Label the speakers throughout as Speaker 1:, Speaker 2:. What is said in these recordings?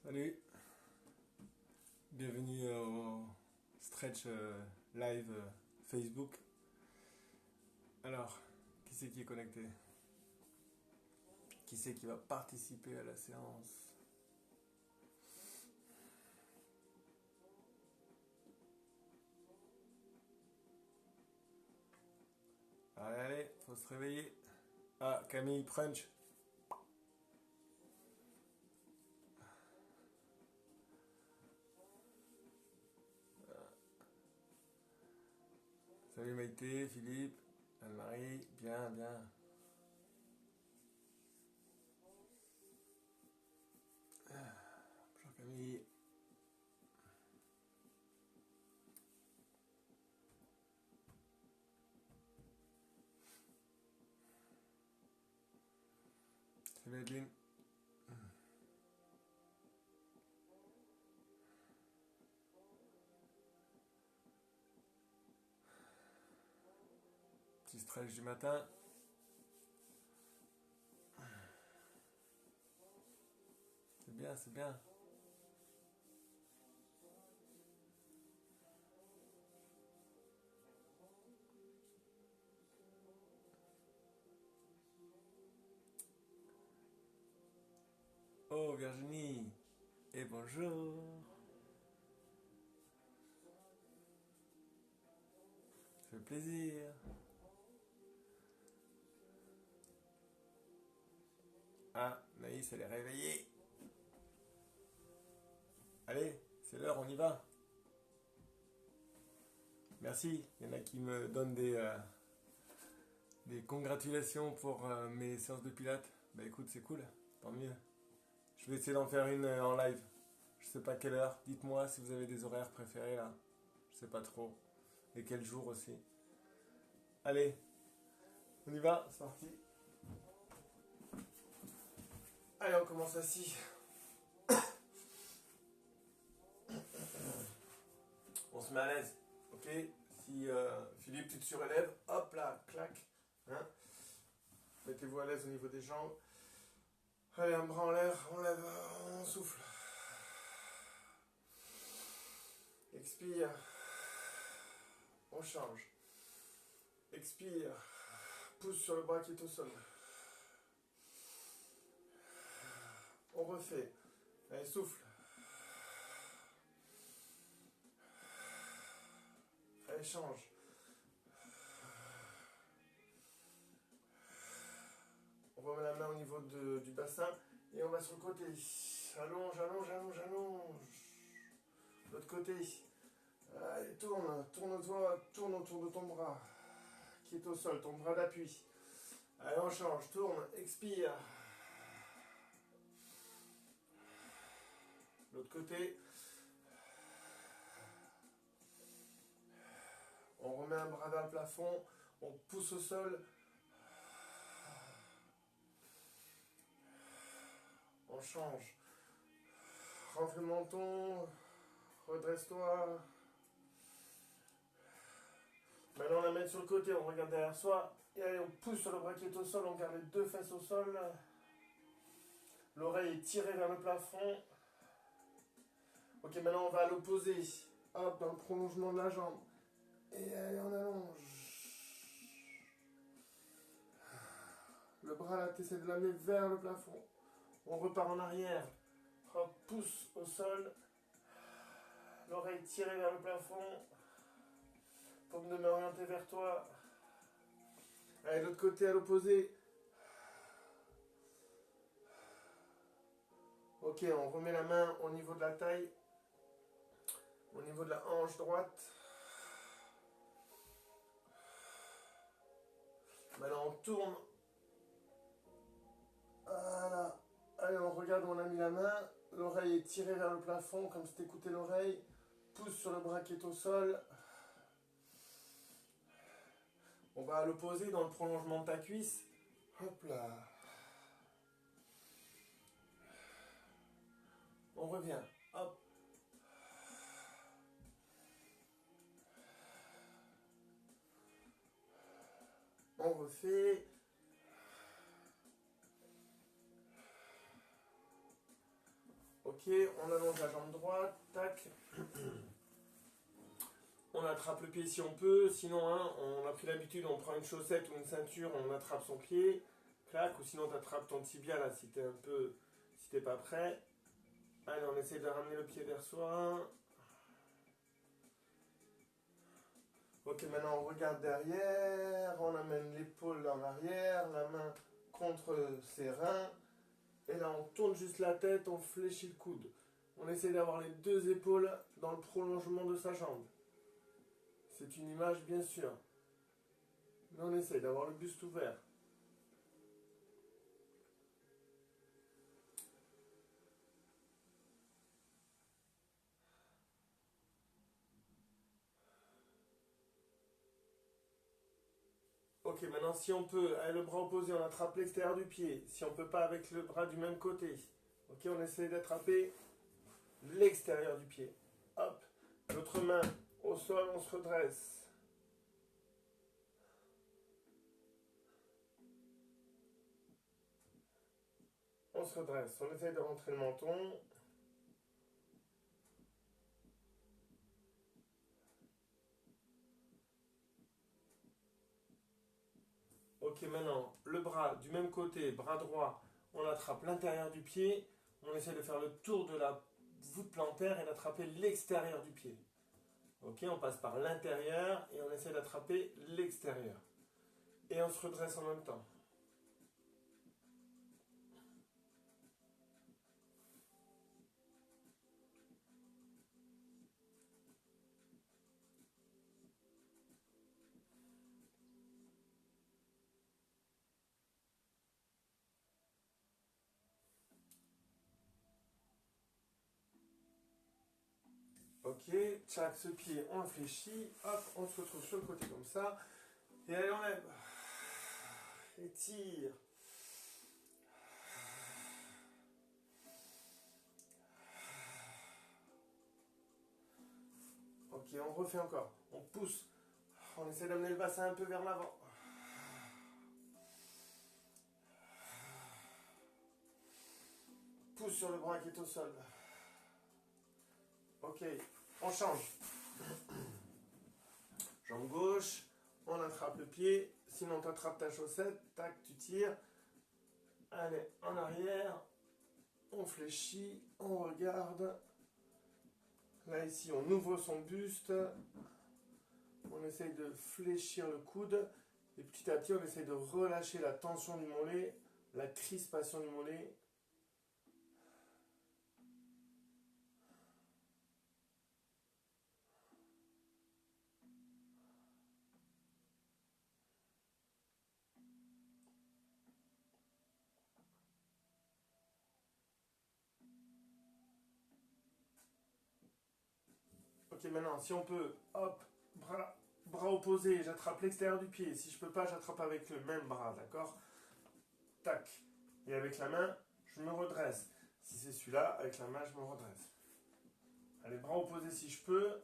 Speaker 1: Salut, bienvenue au Stretch Live Facebook. Alors, qui c'est qui est connecté? Qui c'est qui va participer à la séance? Allez, allez, faut se réveiller. Ah, Camille Prunch. Salut Maïté, Philippe, Anne-Marie, bien, bien. Bonjour Camille. Salut Edwin. Petit stretch du matin. C'est bien, c'est bien. Oh Virginie. Et bonjour. Ça fait plaisir. Ah, Naïs, elle est réveillée. Allez, c'est l'heure, on y va. Merci. Il y en a qui me donnent des congratulations pour mes séances de pilates. Bah écoute, c'est cool, tant mieux. Je vais essayer d'en faire une en live. Je sais pas quelle heure. Dites-moi si vous avez des horaires préférés là. Je sais pas trop. Et quel jour aussi. Allez, on y va, c'est parti. Allez, on commence assis. On se met à l'aise, ok? Si Philippe, tu te surélèves, hop là, clac. Hein, mettez-vous à l'aise au niveau des jambes. Allez, un bras en l'air, on lève, on souffle. Expire. On change. Expire. Pousse sur le bras qui est au sol. On refait. Allez, souffle. Allez, change. On remet la main au niveau du bassin et on va sur le côté. Allonge, allonge, allonge, allonge. L'autre côté. Allez, tourne-toi, tourne autour de ton bras qui est au sol, ton bras d'appui. Allez, on change, tourne, expire. L'autre côté. On remet un bras vers le plafond, on pousse au sol. On change. Rentre le menton, redresse-toi. Maintenant on la met sur le côté, on regarde derrière soi. Et allez, on pousse sur le bras qui est au sol, on garde les deux fesses au sol. L'oreille est tirée vers le plafond. Ok, maintenant on va à l'opposé. Hop, dans le prolongement de la jambe. Et allez, on allonge. Le bras là, tu essaies de l'amener vers le plafond. On repart en arrière. Hop, pousse au sol. L'oreille tirée vers le plafond. Paume de main orientée vers toi. Allez, l'autre côté à l'opposé. Ok, on remet la main au niveau de la taille. Au niveau de la hanche droite. Maintenant on tourne. Voilà. Allez, on regarde où on a mis la main. L'oreille est tirée vers le plafond, comme si t'écoutais l'oreille. Pousse sur le bras qui est au sol. On va à l'opposé dans le prolongement de ta cuisse. Hop là. On revient. Hop. On refait. Ok, Ok, on allonge la jambe droite, tac. On attrape le pied si on peut, sinon hein, on a pris l'habitude, on prend une chaussette ou une ceinture, on attrape son pied, clac, ou sinon tu attrapes ton tibia là si t'es un peu, si t'es pas prêt. Allez, on essaie de ramener le pied vers soi. Ok, maintenant on regarde derrière, on amène l'épaule en arrière, la main contre ses reins, et là on tourne juste la tête, on fléchit le coude. On essaie d'avoir les deux épaules dans le prolongement de sa jambe. C'est une image bien sûr, mais on essaie d'avoir le buste ouvert. Ok, maintenant si on peut, avec le bras opposé, on attrape l'extérieur du pied. Si on ne peut pas avec le bras du même côté, ok, on essaie d'attraper l'extérieur du pied. Hop, l'autre main au sol, on se redresse. On se redresse, on essaie de rentrer le menton. Ok, maintenant, le bras du même côté, bras droit, on attrape l'intérieur du pied. On essaie de faire le tour de la voûte plantaire et d'attraper l'extérieur du pied. Ok, on passe par l'intérieur et on essaie d'attraper l'extérieur. Et on se redresse en même temps. Ok, tchac, ce pied, on le fléchit. Hop, on se retrouve sur le côté comme ça. Et allez, on lève. Étire. Ok, on refait encore. On pousse. On essaie d'amener le bassin un peu vers l'avant. Pousse sur le bras qui est au sol. Ok, on change. Jambe gauche, on attrape le pied. Sinon, tu attrapes ta chaussette. Tac, tu tires. Allez, en arrière. On fléchit. On regarde. Là, ici, on ouvre son buste. On essaye de fléchir le coude. Et petit à petit, on essaye de relâcher la tension du mollet, la crispation du mollet. Ok, maintenant, si on peut, hop, bras opposés, j'attrape l'extérieur du pied. Si je peux pas, j'attrape avec le même bras, d'accord? Tac. Et avec la main, je me redresse. Si c'est celui-là, avec la main, je me redresse. Allez, bras opposés si je peux.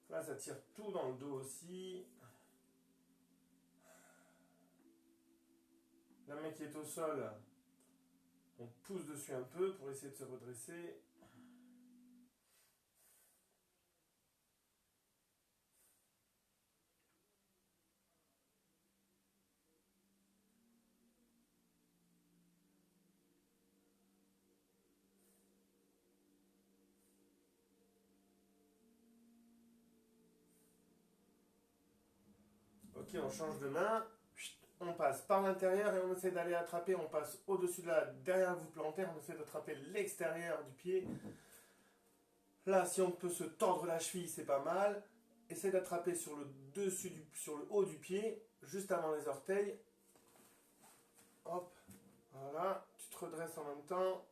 Speaker 1: Là, ça tire tout dans le dos aussi. La main qui est au sol, on pousse dessus un peu pour essayer de se redresser. Ok, on change de main. On passe par l'intérieur et on essaie d'aller attraper. On passe au-dessus de la derrière la voûte plantaire. On essaie d'attraper l'extérieur du pied. Là, si on peut se tordre la cheville, c'est pas mal. Essaie d'attraper sur le dessus, sur le haut du pied, juste avant les orteils. Hop, voilà. Tu te redresses en même temps.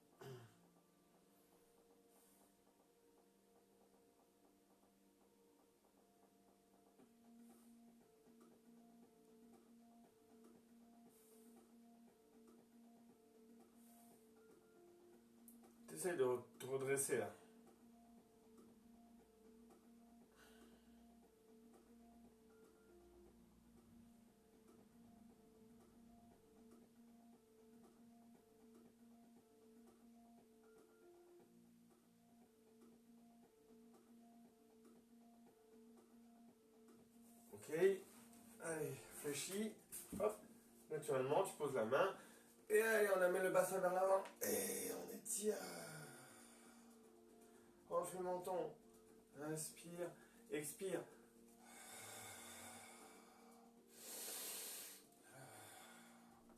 Speaker 1: Tu essaies de te redresser là. Ok. Allez, fléchis. Hop. Naturellement, tu poses la main. Et allez, on amène le bassin vers l'avant. Et on étire. Renfle le menton. Inspire. Expire.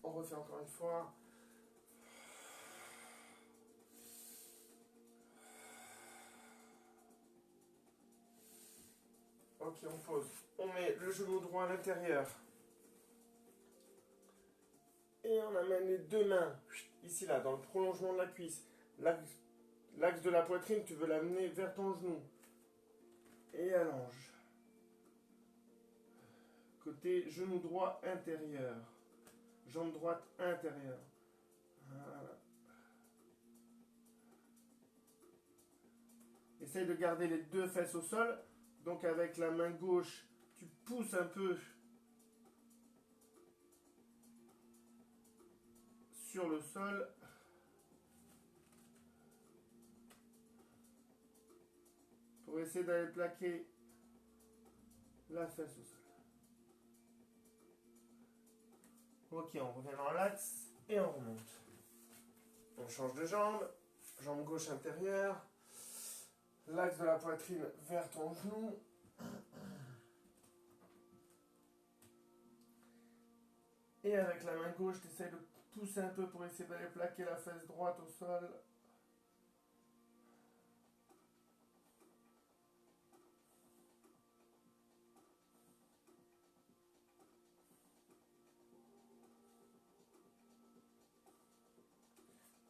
Speaker 1: On refait encore une fois. Ok, on pose. On met le genou droit à l'intérieur. Et on amène les deux mains, ici, là, dans le prolongement de la cuisse. L'axe de la poitrine, tu veux l'amener vers ton genou. Et allonge. Côté genou droit intérieur. Jambe droite intérieure. Voilà. Essaye de garder les deux fesses au sol. Donc avec la main gauche, tu pousses un peu sur le sol. Pour essayer d'aller plaquer la fesse au sol. Ok, on revient dans l'axe et on remonte. On change de jambe. Jambe gauche intérieure. L'axe de la poitrine vers ton genou. Et avec la main gauche, tu essaies de pousser un peu pour essayer d'aller plaquer la fesse droite au sol.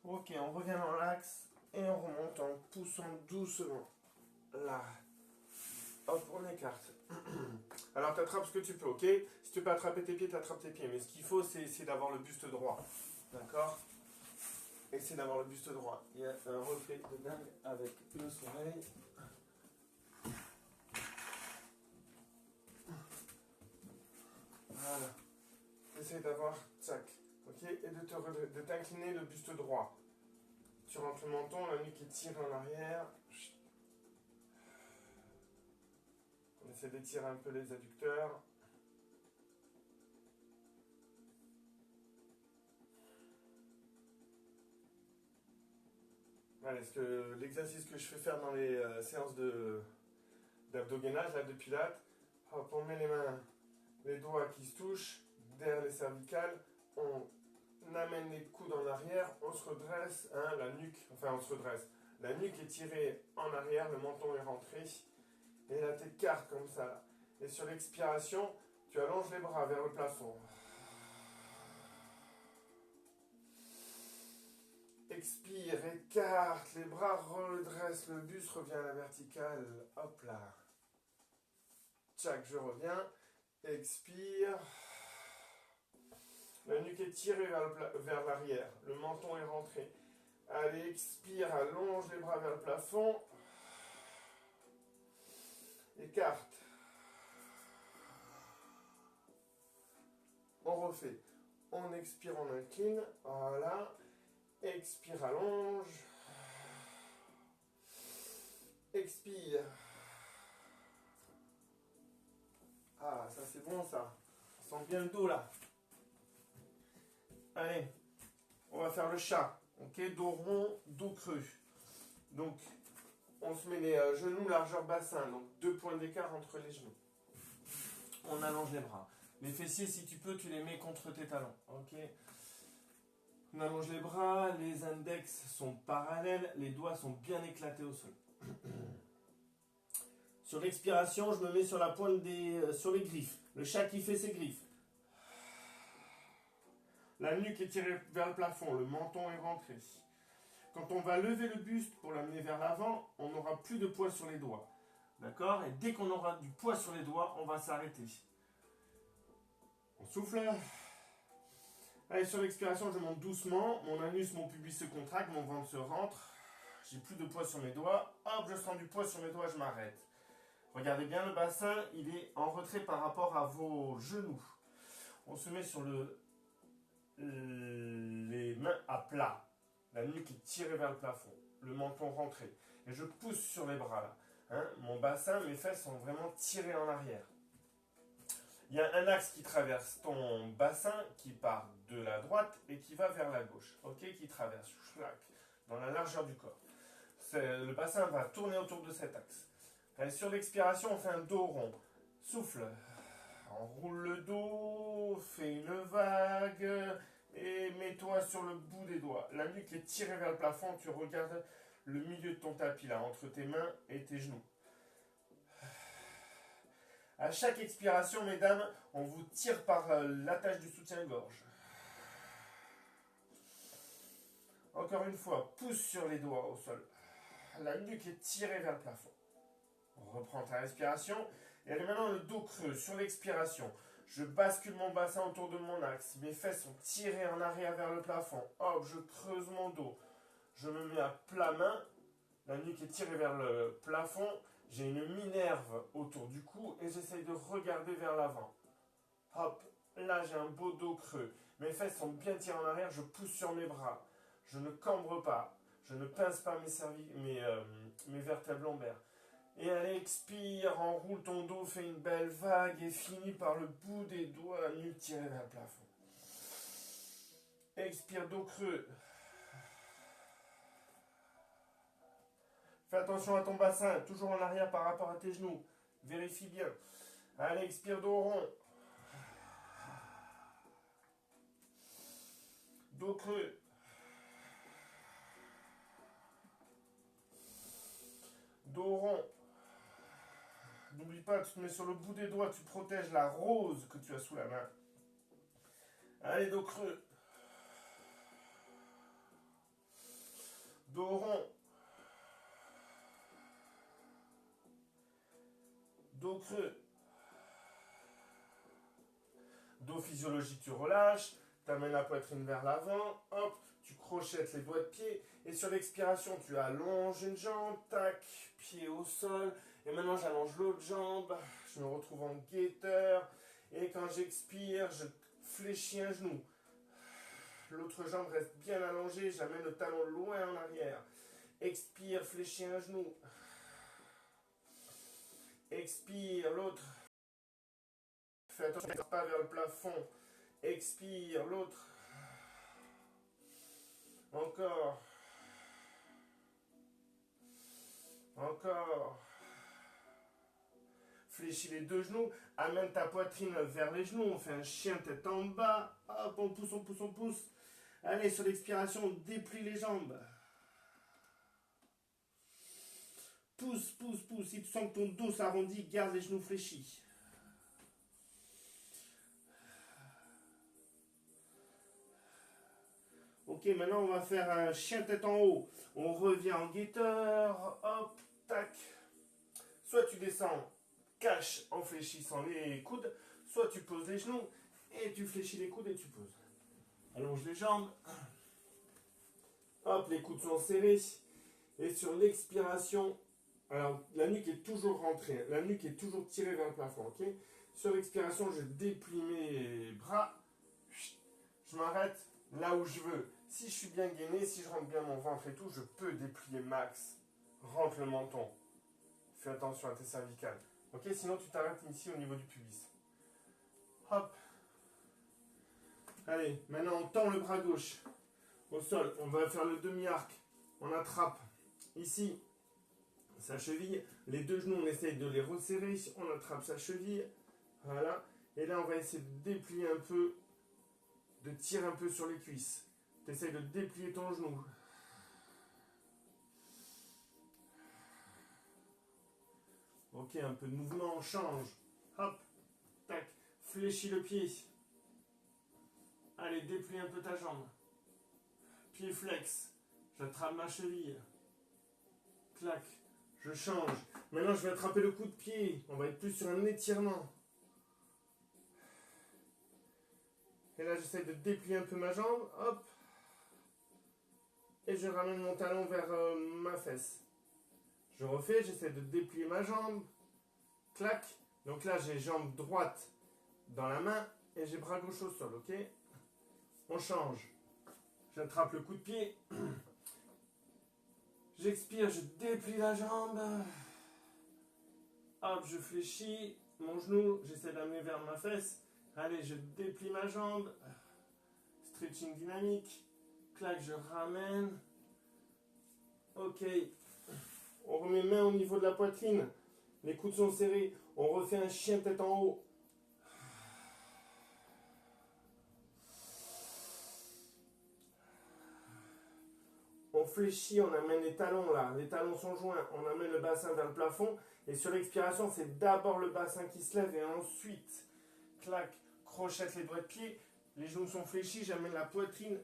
Speaker 1: Ok, on revient dans l'axe et on remonte en poussant doucement. Là. Hop, on écarte. Alors, tu attrapes ce que tu peux, ok? Si tu peux attraper tes pieds, tu attrapes tes pieds. Mais ce qu'il faut, c'est essayer d'avoir le buste droit. D'accord? Essayer d'avoir le buste droit. Il y a un reflet de dingue avec le soleil. Voilà. Essaye d'avoir, tchac. Ok? Et de t'incliner le buste droit. Tu rentres le menton, la nuque est tirée en arrière. On essaie d'étirer un peu les adducteurs. Allez, l'exercice que je fais faire dans les séances d'abdogainage, là, de pilates, hop, on met les mains, les doigts qui se touchent, derrière les cervicales, on amène les coudes en arrière, on se redresse, hein, la nuque, enfin on se redresse. La nuque est tirée en arrière, le menton est rentré, et la tête carte comme ça, là. Et sur l'expiration, tu allonges les bras vers le plafond. Expire, écarte, les bras redressent, le buste revient à la verticale. Hop là. Tchac, je reviens. Expire. La nuque est tirée vers l'arrière. Le menton est rentré. Allez, expire, allonge les bras vers le plafond. Écarte. On refait. On expire, on incline. Voilà. Expire, allonge. Expire. Ah, ça c'est bon ça. On sent bien le dos là. Allez, on va faire le chat. Ok, dos rond, dos creux. Donc, on se met les genoux largeur bassin. Donc, 2 points d'écart entre les genoux. On allonge les bras. Les fessiers, si tu peux, tu les mets contre tes talons. Ok. On allonge les bras, les index sont parallèles, les doigts sont bien éclatés au sol. Sur l'expiration, je me mets sur la pointe sur les griffes. Le chat qui fait ses griffes. La nuque est tirée vers le plafond, le menton est rentré. Quand on va lever le buste pour l'amener vers l'avant, on n'aura plus de poids sur les doigts. D'accord? Et dès qu'on aura du poids sur les doigts, on va s'arrêter. On souffle. Allez, sur l'expiration, je monte doucement. Mon anus, mon pubis se contracte, mon ventre se rentre. J'ai plus de poids sur mes doigts. Hop, je sens du poids sur mes doigts, je m'arrête. Regardez bien le bassin, il est en retrait par rapport à vos genoux. On se met sur les mains à plat. La nuque est tirée vers le plafond. Le menton rentré. Et je pousse sur les bras là. Hein, mon bassin, mes fesses sont vraiment tirées en arrière. Il y a un axe qui traverse ton bassin qui part de la droite et qui va vers la gauche. Ok, qui traverse dans la largeur du corps. Le bassin va tourner autour de cet axe. Et sur l'expiration, on fait un dos rond. Souffle. Enroule le dos, fais une vague et mets-toi sur le bout des doigts. La nuque est tirée vers le plafond, tu regardes le milieu de ton tapis là, entre tes mains et tes genoux. À chaque expiration, mesdames, on vous tire par l'attache du soutien-gorge. Encore une fois, pousse sur les doigts au sol. La nuque est tirée vers le plafond. On reprend ta respiration. Et maintenant le dos creux sur l'expiration. Je bascule mon bassin autour de mon axe. Mes fesses sont tirées en arrière vers le plafond. Hop, je creuse mon dos. Je me mets à plat main. La nuque est tirée vers le plafond. J'ai une minerve autour du cou et j'essaye de regarder vers l'avant. Hop, là j'ai un beau dos creux. Mes fesses sont bien tirées en arrière. Je pousse sur mes bras. Je ne cambre pas. Je ne pince pas mes vertèbres lombaires. Et allez, expire, enroule ton dos, fais une belle vague et finis par le bout des doigts, nuque tirée vers le plafond. Expire, dos creux. Fais attention à ton bassin, toujours en arrière par rapport à tes genoux. Vérifie bien. Allez, expire, dos rond. Dos creux. Dos rond. N'oublie pas, tu te mets sur le bout des doigts, tu protèges la rose que tu as sous la main. Allez, dos creux. Dos rond. Dos creux. Dos physiologique, tu relâches. Tu amènes la poitrine vers l'avant. Hop, tu crochettes les doigts de pied. Et sur l'expiration, tu allonges une jambe. Tac, pied au sol. Et maintenant, j'allonge l'autre jambe. Je me retrouve en guetteur. Et quand j'expire, je fléchis un genou. L'autre jambe reste bien allongée. J'amène le talon loin en arrière. Expire, fléchis un genou. Expire, l'autre. Fais attention, ne pas vers le plafond. Expire, l'autre. Encore. Encore. Fléchis les deux genoux. Amène ta poitrine vers les genoux. On fait un chien tête en bas. Hop, on pousse, on pousse, on pousse. Allez, sur l'expiration, on déplie les jambes. Pousse, pousse, pousse. Si tu sens que ton dos s'arrondit, garde les genoux fléchis. Ok, maintenant on va faire un chien tête en haut. On revient en guetteur. Hop, tac. Soit tu descends cache en fléchissant les coudes, soit tu poses les genoux et tu fléchis les coudes et tu poses. Allonge les jambes. Hop, les coudes sont serrés. Et sur l'expiration, alors la nuque est toujours rentrée, la nuque est toujours tirée vers le plafond, ok? Sur l'expiration, je déplie mes bras. Je m'arrête là où je veux. Si je suis bien gainé, si je rentre bien mon ventre et tout, je peux déplier max. Rentre le menton. Fais attention à tes cervicales. Ok, sinon tu t'arrêtes ici au niveau du pubis. Hop. Allez, maintenant on tend le bras gauche au sol. On va faire le demi-arc. On attrape ici sa cheville. Les deux genoux, on essaye de les resserrer. On attrape sa cheville. Voilà. Et là, on va essayer de déplier un peu, de tirer un peu sur les cuisses. Tu essayes de déplier ton genou. Ok, un peu de mouvement, on change. Hop, tac, fléchis le pied. Allez, déplie un peu ta jambe. Pied flex. J'attrape ma cheville. Clac, je change. Maintenant, je vais attraper le coup de pied. On va être plus sur un étirement. Et là, j'essaie de déplier un peu ma jambe. Hop. Et je ramène mon talon vers ma fesse. Je refais, j'essaie de déplier ma jambe. Clac. Donc là, j'ai jambe droite dans la main et j'ai bras gauche au sol, ok? On change. J'attrape le coup de pied. J'expire, je déplie la jambe. Hop, je fléchis. mon genou, j'essaie d'amener vers ma fesse. Allez, je déplie ma jambe. Stretching dynamique. Clac, je ramène. Ok. On remet main au niveau de la poitrine. Les coudes sont serrés. On refait un chien tête en haut. On fléchit, on amène les talons là. Les talons sont joints. On amène le bassin vers le plafond. Et sur l'expiration, c'est d'abord le bassin qui se lève et ensuite, clac, crochette les doigts de pied. Les genoux sont fléchis, j'amène la poitrine.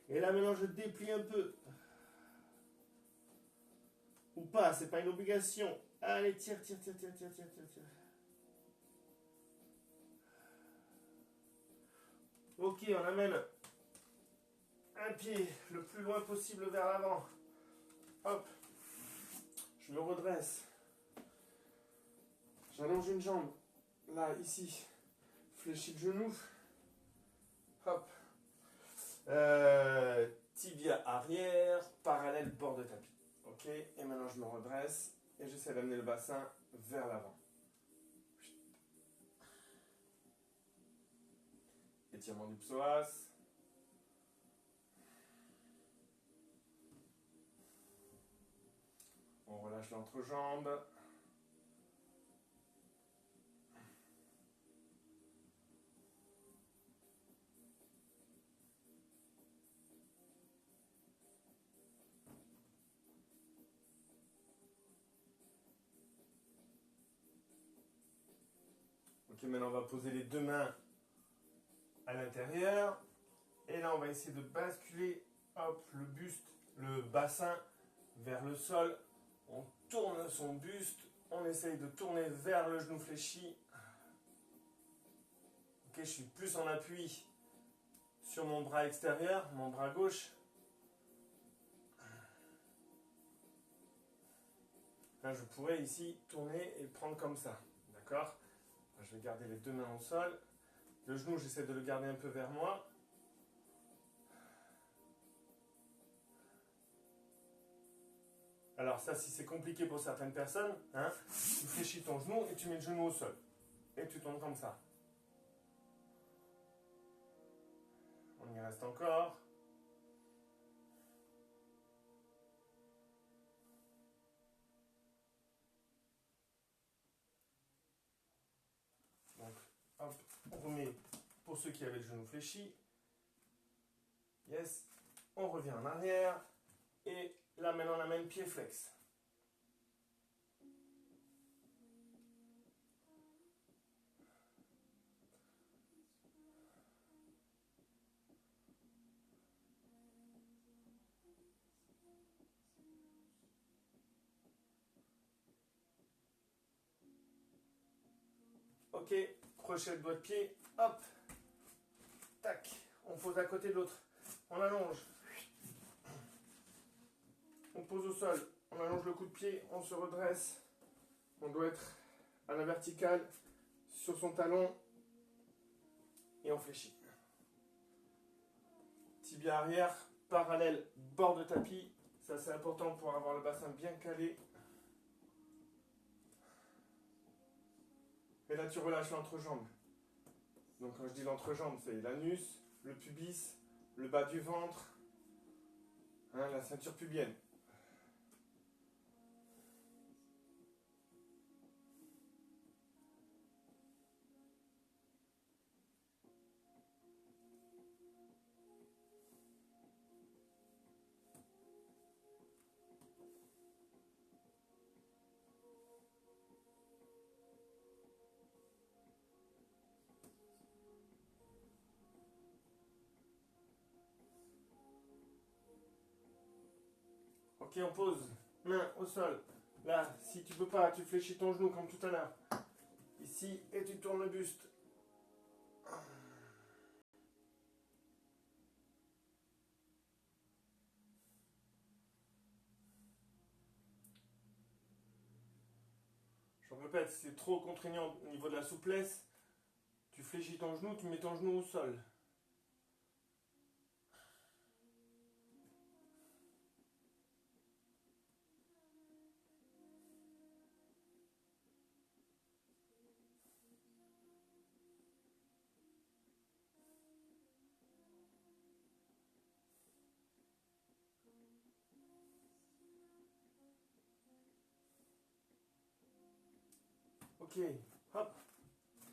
Speaker 1: Et là maintenant, je déplie un peu. Ou pas, c'est pas une obligation. Allez, tire, tire, tire, tire, tire, tire, tire, tire. Ok, on amène un pied le plus loin possible vers l'avant. Hop. Je me redresse. J'allonge une jambe. Là, ici. Fléchis le genou. Hop. Tibia arrière, parallèle bord de tapis. Ok. Et maintenant, je me redresse et j'essaie d'amener le bassin vers l'avant. Étirement du psoas. On relâche l'entrejambe. Ok, maintenant on va poser les deux mains à l'intérieur. Et là on va essayer de basculer, hop, le buste, le bassin vers le sol. On tourne son buste. On essaye de tourner vers le genou fléchi. Ok, je suis plus en appui sur mon bras extérieur, mon bras gauche. Là, je pourrais ici tourner et prendre comme ça. D'accord? Je vais garder les deux mains au sol. Le genou, j'essaie de le garder un peu vers moi. Alors ça, si c'est compliqué pour certaines personnes, hein, tu fléchis ton genou et tu mets le genou au sol. Et tu tournes comme ça. On y reste encore. Donc, hop, on remet pour ceux qui avaient le genou fléchi. Yes. On revient en arrière. Et là, maintenant, on amène pied flex. Ok, crochet de doigt de pied, hop, tac, on pose à côté de l'autre, on allonge, on pose au sol, on allonge le coup de pied, on se redresse, on doit être à la verticale, sur son talon, et on fléchit. Tibia arrière, parallèle, bord de tapis, ça c'est important pour avoir le bassin bien calé. Et là tu relâches l'entrejambe. Donc quand je dis l'entrejambe, c'est l'anus, le pubis, le bas du ventre, hein, la ceinture pubienne. Ok, on pose, main au sol. Là, si tu peux pas, tu fléchis ton genou comme tout à l'heure. Ici, et tu tournes le buste. Je répète, si c'est trop contraignant au niveau de la souplesse, tu fléchis ton genou, tu mets ton genou au sol. Ok. Hop.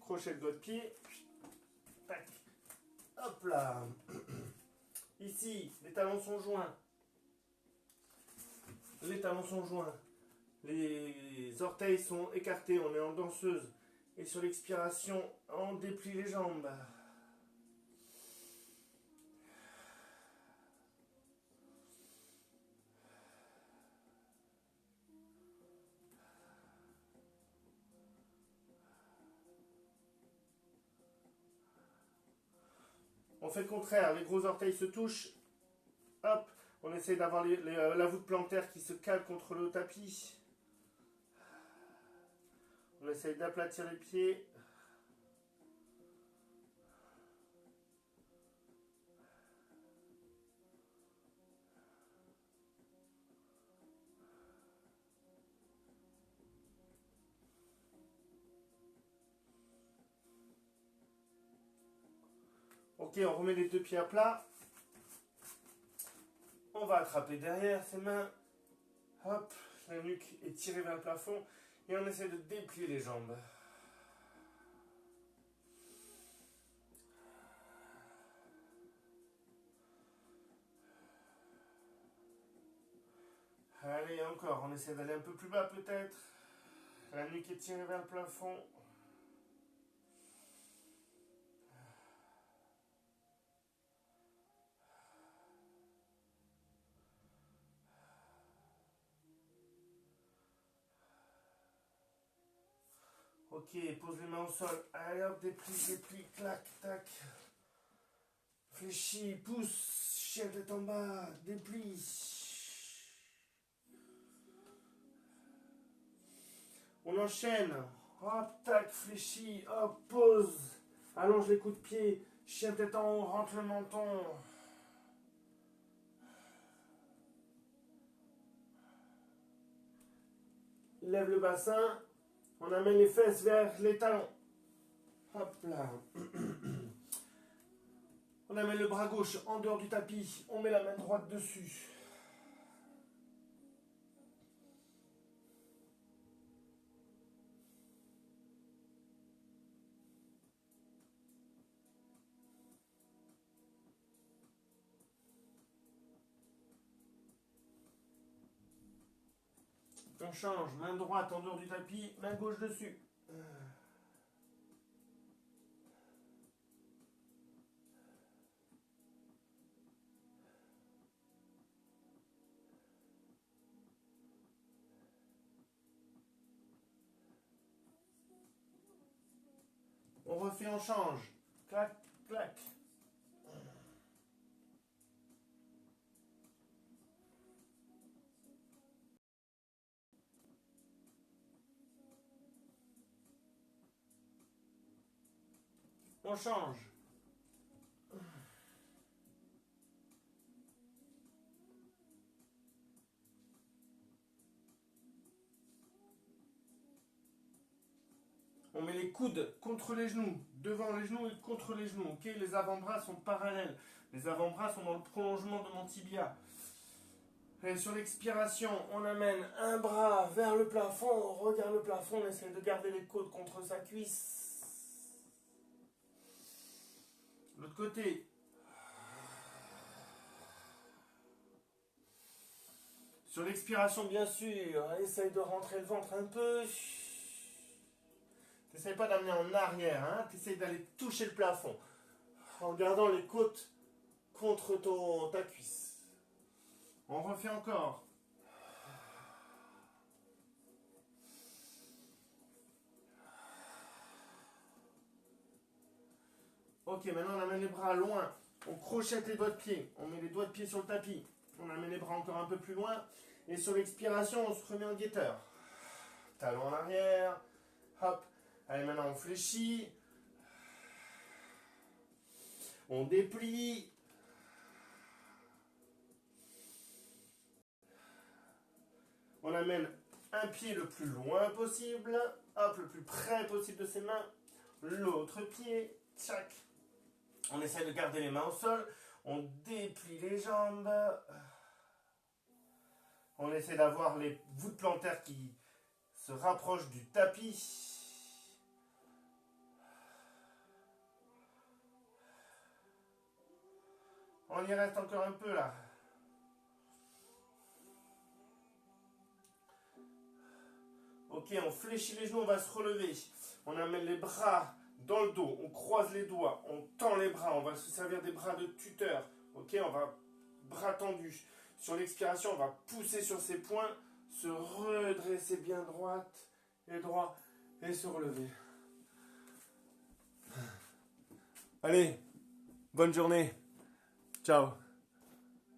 Speaker 1: Crochet de doigt de pied. Tac. Hop là. Ici, les talons sont joints. Les talons sont joints. Les orteils sont écartés. On est en danseuse. Et sur l'expiration, on déplie les jambes. On fait le contraire. Les gros orteils se touchent. Hop. On essaie d'avoir la voûte plantaire qui se cale contre le tapis. On essaye d'aplatir les pieds. Ok, on remet les deux pieds à plat. On va attraper derrière ses mains. Hop, la nuque est tirée vers le plafond. Et on essaie de déplier les jambes. Allez, encore, on essaie d'aller un peu plus bas peut-être. La nuque est tirée vers le plafond. Ok, pose les mains au sol. Allez hop, déplie, clac, tac. Fléchis, pousse, chien tête en bas, déplie. On enchaîne. Hop, tac, fléchis, hop, pose. Allonge les coups de pied. Chien tête en haut, rentre le menton. Lève le bassin. On amène les fesses vers les talons. Hop là. On amène le bras gauche en dehors du tapis. On met la main droite dessus. On change. Main droite en dehors du tapis. Main gauche dessus. On refait, on change. Clac, clac. On change. On met les coudes contre les genoux, devant les genoux et contre les genoux. Ok, les avant-bras sont parallèles. Les avant-bras sont dans le prolongement de mon tibia. Et sur l'expiration, on amène un bras vers le plafond. On regarde le plafond, on essaie de garder les côtes contre sa cuisse. L'autre côté. Sur l'expiration, bien sûr, essaye de rentrer le ventre un peu. T'essayes pas d'amener en arrière, hein. T'essayes d'aller toucher le plafond. En gardant les côtes contre ta cuisse. On refait encore. Ok, maintenant on amène les bras loin. On crochette les doigts de pied. On met les doigts de pied sur le tapis. On amène les bras encore un peu plus loin. Et sur l'expiration, on se remet en guetteur. Talon en arrière. Hop. Allez, maintenant on fléchit. On déplie. On amène un pied le plus loin possible. Hop, le plus près possible de ses mains. L'autre pied. Tchac. On essaie de garder les mains au sol. On déplie les jambes. On essaie d'avoir les voûtes plantaires qui se rapprochent du tapis. On y reste encore un peu là. Ok, on fléchit les genoux, on va se relever. On amène les bras dans le dos, on croise les doigts, on tend les bras, on va se servir des bras de tuteur. Ok, on va bras tendus. Sur l'expiration, on va pousser sur ses poings, se redresser bien droite et droit et se relever. Allez, bonne journée. Ciao.